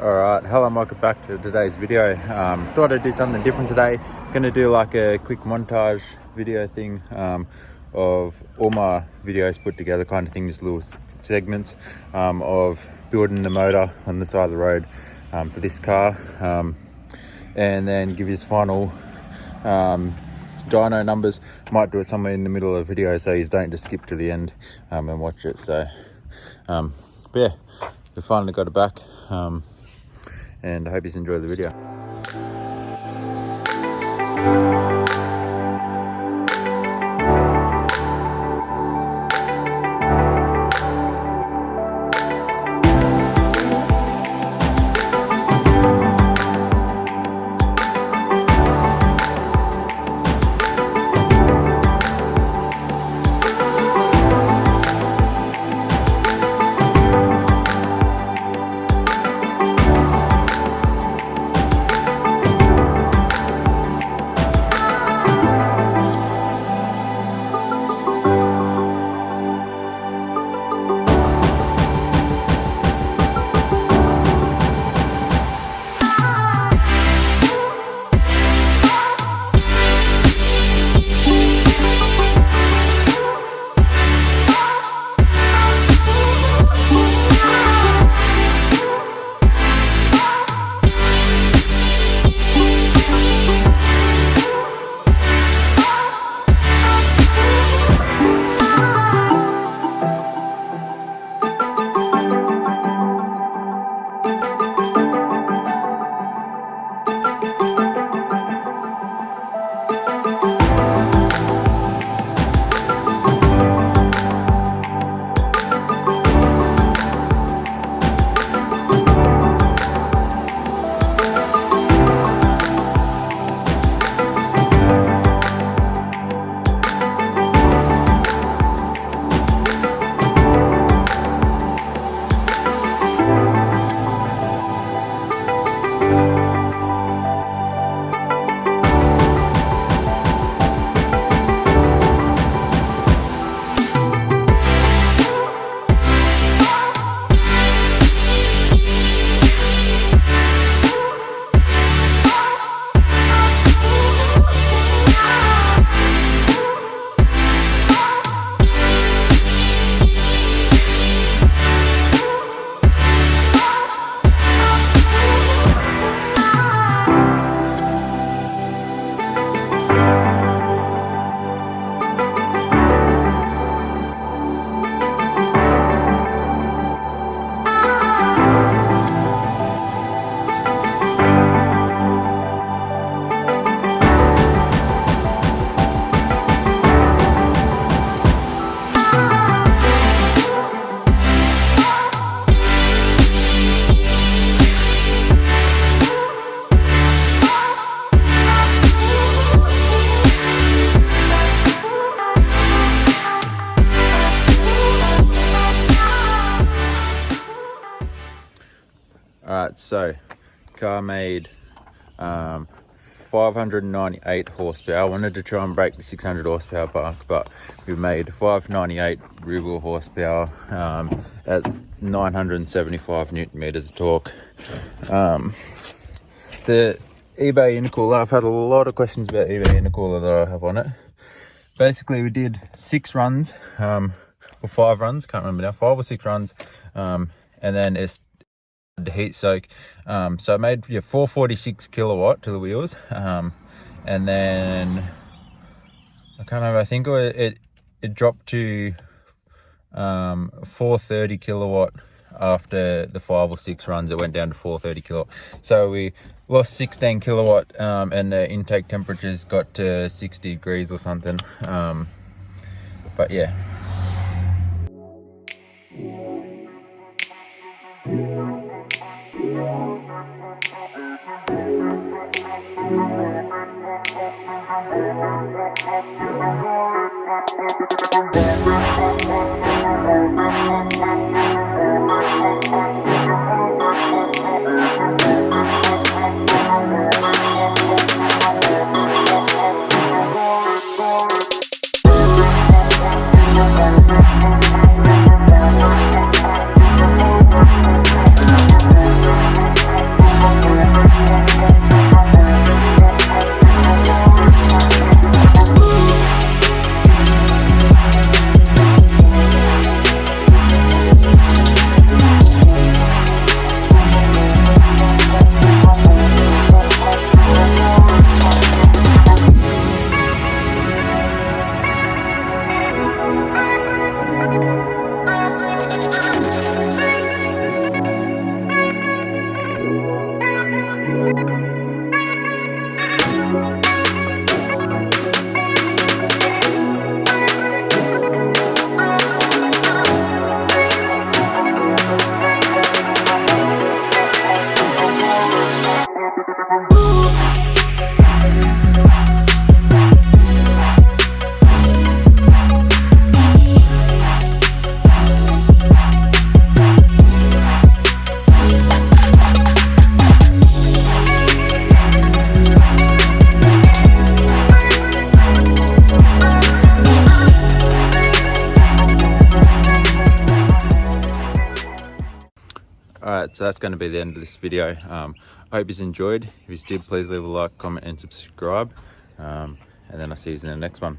Alright, hello and welcome back to today's video. Thought I'd do something different today. Gonna do like a quick montage video thing of all my videos put together, kind of thing, just little segments of building the motor on the side of the road for this car, and then give you his final dyno numbers. Might do it somewhere in the middle of the video so you don't just skip to the end and watch it. So but yeah, we finally got it back, and I hope you enjoy the video. Alright, so car made 598 horsepower. I wanted to try and break the 600 horsepower mark, but we made 598 real horsepower at 975 newton meters of torque. The eBay intercooler, I've had a lot of questions about eBay intercooler that I have on it. Basically, we did 6 runs, or 5 runs, can't remember now, 5 or 6 runs, and then it's the heat soak, so it made 446 kilowatt to the wheels, and then I can't remember, I think it dropped to 430 kilowatt after the 5 or 6 runs. It went down to 430 kilowatt, so we lost 16 kilowatt, and the intake temperatures got to 60 degrees or something, but yeah. Alright, so that's going to be the end of this video. I hope you enjoyed. If you did, please leave a like, comment and subscribe. And then I'll see you in the next one.